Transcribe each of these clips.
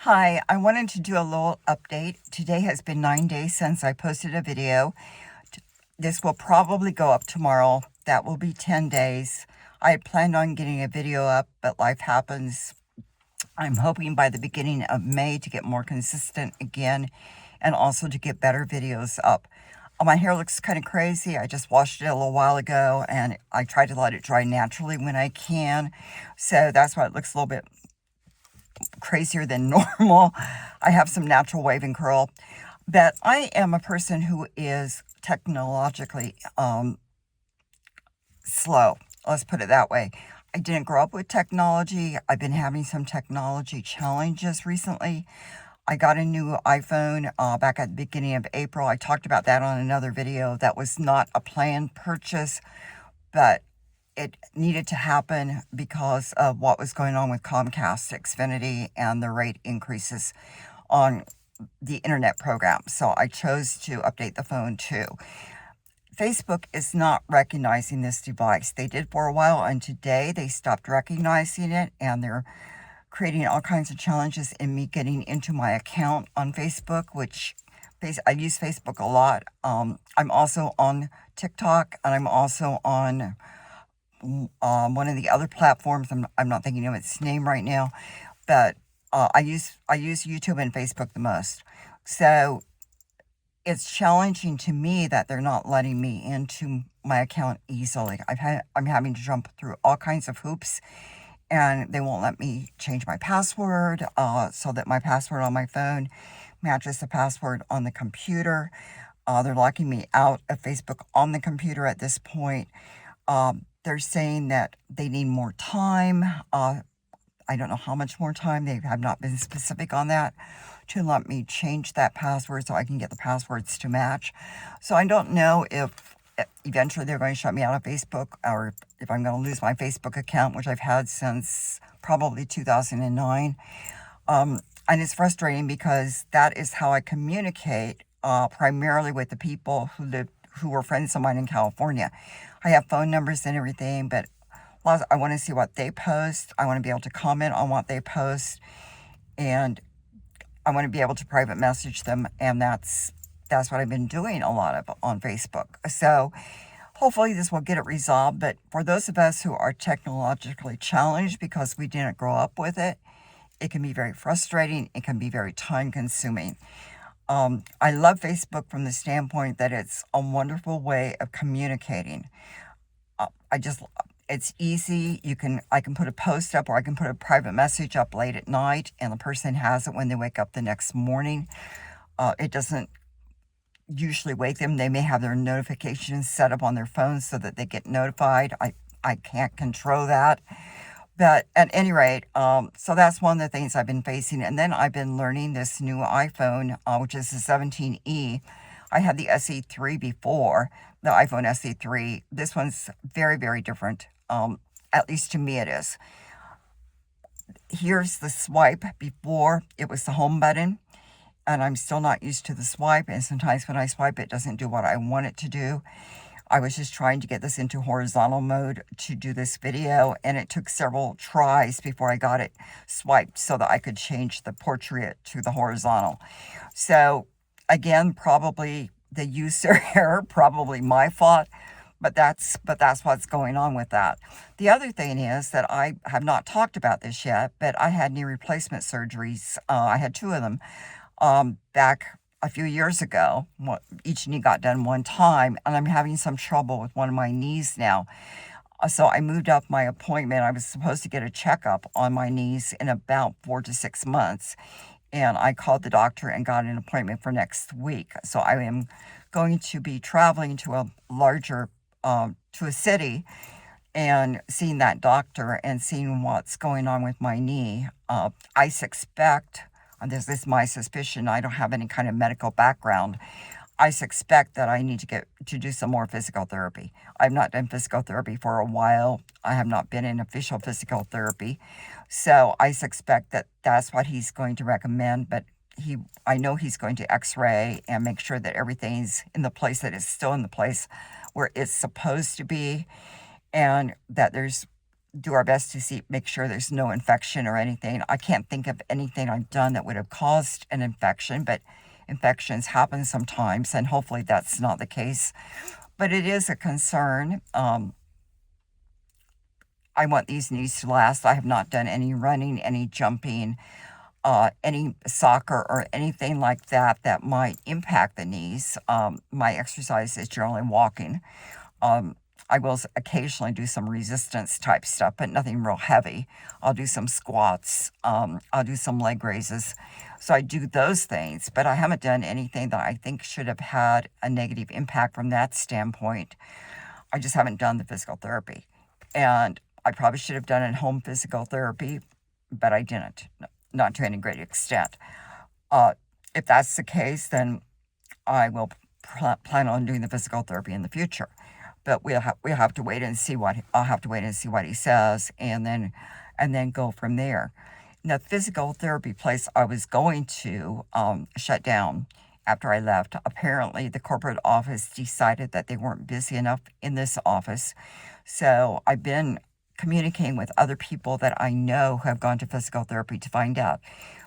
Hi, I wanted to do a little update. Today has been 9 days since I posted a video. This will probably go up tomorrow. That will be 10 days. I had planned on getting a video up, but life happens. I'm hoping by the beginning of May to get more consistent again and also to get better videos up. My hair looks kind of crazy. I just washed it a little while ago and I try to let it dry naturally when I can. So that's why it looks a little bit crazier than normal. I have some natural wave and curl, but I am a person who is technologically slow. Let's put it that way. I didn't grow up with technology. I've been having some technology challenges recently. I got a new iPhone back at the beginning of April. I talked about that on another video. That was not a planned purchase, but it needed to happen because of what was going on with Comcast, Xfinity, and the rate increases on the internet program. So I chose to update the phone too. Facebook is not recognizing this device. They did for a while, and today they stopped recognizing it, and they're creating all kinds of challenges in me getting into my account on Facebook, which I use Facebook a lot. I'm also on TikTok, and I'm also on one of the other platforms. I'm not thinking of its name right now, but I use YouTube and Facebook the most. So it's challenging to me that they're not letting me into my account easily. I'm having to jump through all kinds of hoops, and they won't let me change my password so that my password on my phone matches the password on the computer. They're locking me out of Facebook on the computer at this point. They're saying that they need more time. I don't know how much more time. They have not been specific on that to let me change that password so I can get the passwords to match. So I don't know if eventually they're going to shut me out of Facebook or if I'm going to lose my Facebook account, which I've had since probably 2009. And it's frustrating because that is how I communicate primarily with the people who were friends of mine in California. I have phone numbers and everything, but I want to see what they post. I want to be able to comment on what they post, and I want to be able to private message them, and that's what I've been doing a lot of on Facebook. So hopefully this will get it resolved. But for those of us who are technologically challenged because we didn't grow up with it, it can be very frustrating. It can be very time consuming. I love Facebook from the standpoint that it's a wonderful way of communicating. It's easy. I can put a post up or I can put a private message up late at night and the person has it when they wake up the next morning. It doesn't usually wake them. They may have their notifications set up on their phones so that they get notified. I can't control that. But at any rate, so that's one of the things I've been facing. And then I've been learning this new iPhone, which is the 17E. I had the SE3 before, the iPhone SE3. This one's very, very different. At least to me it is. Here's the swipe. Before, it was the home button. And I'm still not used to the swipe. And sometimes when I swipe, it doesn't do what I want it to do. I was just trying to get this into horizontal mode to do this video, and it took several tries before I got it swiped so that I could change the portrait to the horizontal. So again, probably the user error, probably my fault, but that's what's going on with that. The other thing is that I have not talked about this yet, but I had knee replacement surgeries. I had two of them back a few years ago. Each knee got done one time, and I'm having some trouble with one of my knees now. So I moved up my appointment. I was supposed to get a checkup on my knees in about 4 to 6 months, and I called the doctor and got an appointment for next week. So I am going to be traveling to a city and seeing that doctor and seeing what's going on with my knee. I suspect, this is my suspicion, I don't have any kind of medical background. I suspect that I need to do some more physical therapy. I've not done physical therapy for a while. I have not been in official physical therapy. So I suspect that that's what he's going to recommend, but I know he's going to x-ray and make sure that everything's in the place that is still in the place where it's supposed to be, and that there's do our best to make sure there's no infection or anything. I can't think of anything I've done that would have caused an infection, but infections happen sometimes, and hopefully that's not the case. But it is a concern. I want these knees to last. I have not done any running, any jumping, any soccer or anything like that that might impact the knees. My exercise is generally walking. I will occasionally do some resistance type stuff, but nothing real heavy. I'll do some squats. I'll do some leg raises. So I do those things, but I haven't done anything that I think should have had a negative impact from that standpoint. I just haven't done the physical therapy. And I probably should have done it home physical therapy, but I didn't, not to any great extent. If that's the case, then I will plan on doing the physical therapy in the future. But we'll have to wait and see I'll have to wait and see what he says, and then go from there. The physical therapy place I was going to shut down after I left. Apparently, the corporate office decided that they weren't busy enough in this office. So I've been communicating with other people that I know who have gone to physical therapy to find out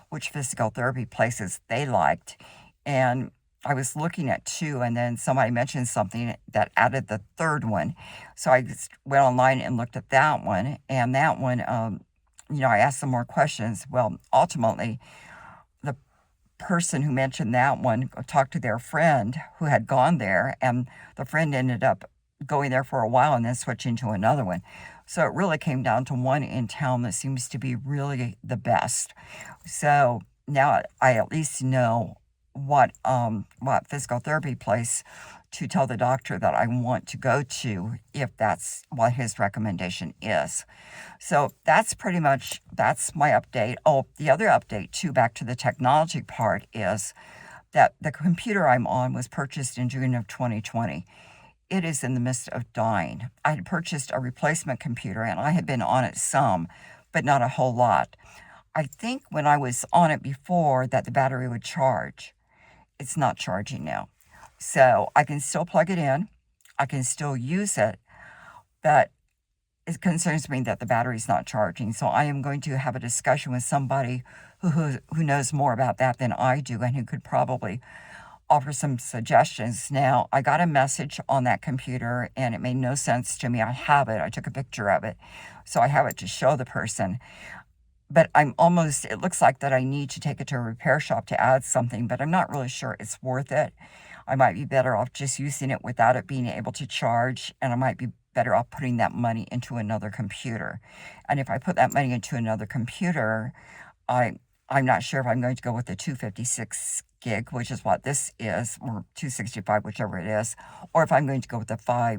which physical therapy places they liked. And I was looking at two, and then somebody mentioned something that added the third one. So I just went online and looked at that one, and that one, I asked some more questions. Well, ultimately, the person who mentioned that one talked to their friend who had gone there, and the friend ended up going there for a while and then switching to another one. So it really came down to one in town that seems to be really the best. So now I at least know what physical therapy place to tell the doctor that I want to go to if that's what his recommendation is. So that's my update. Oh, the other update too, back to the technology part, is that the computer I'm on was purchased in June of 2020. It is in the midst of dying. I had purchased a replacement computer, and I had been on it some, but not a whole lot. I think when I was on it before that the battery would charge. It's not charging now. So I can still plug it in. I can still use it, but it concerns me that the battery's not charging. So I am going to have a discussion with somebody who knows more about that than I do, and who could probably offer some suggestions. Now, I got a message on that computer, and it made no sense to me. I have it. I took a picture of it, so I have it to show the person. But it looks like that I need to take it to a repair shop to add something, but I'm not really sure it's worth it. I might be better off just using it without it being able to charge, and I might be better off putting that money into another computer. And if I put that money into another computer, I'm not sure if I'm going to go with the 256 gig, which is what this is, or 265, whichever it is, or if I'm going to go with I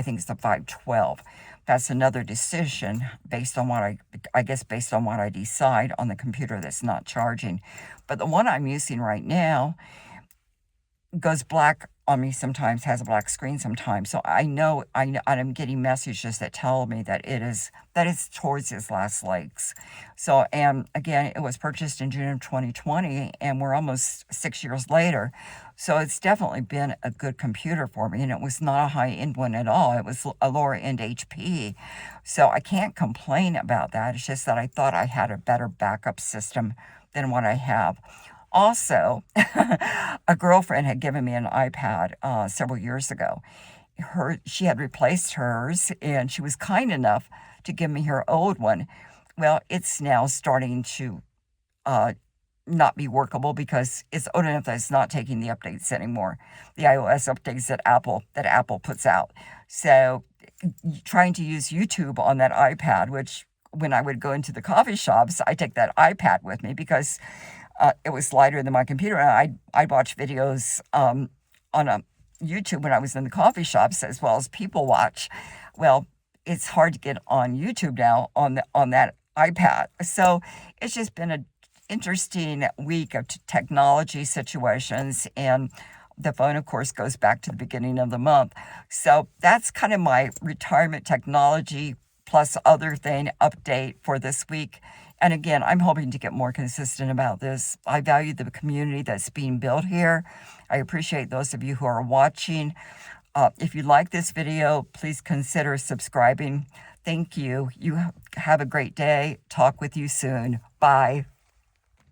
think it's the 512. That's another decision based on what based on what I decide on the computer that's not charging. But the one I'm using right now goes black on me sometimes, has a black screen sometimes. So I'm getting messages that tell me that it's towards its last legs. So, and again, it was purchased in June of 2020, and we're almost 6 years later. So it's definitely been a good computer for me, and it was not a high-end one at all. It was a lower-end HP. So I can't complain about that. It's just that I thought I had a better backup system than what I have. Also, a girlfriend had given me an iPad several years ago. She had replaced hers, and she was kind enough to give me her old one. Well, it's now starting to not be workable because it's old enough that it's not taking the updates anymore, the iOS updates that Apple puts out. So trying to use YouTube on that iPad, which when I would go into the coffee shops, I take that iPad with me because it was lighter than my computer. And I'd watch videos on a YouTube when I was in the coffee shops, as well as people watch. Well, it's hard to get on YouTube now on that iPad. So it's just been an interesting week of technology situations, and the phone, of course, goes back to the beginning of the month. So that's kind of my retirement technology plus other thing update for this week. And again, I'm hoping to get more consistent about this. I value the community that's being built here. I appreciate those of you who are watching. If you like this video, please consider subscribing. Thank you. You have a great day. Talk with you soon. Bye.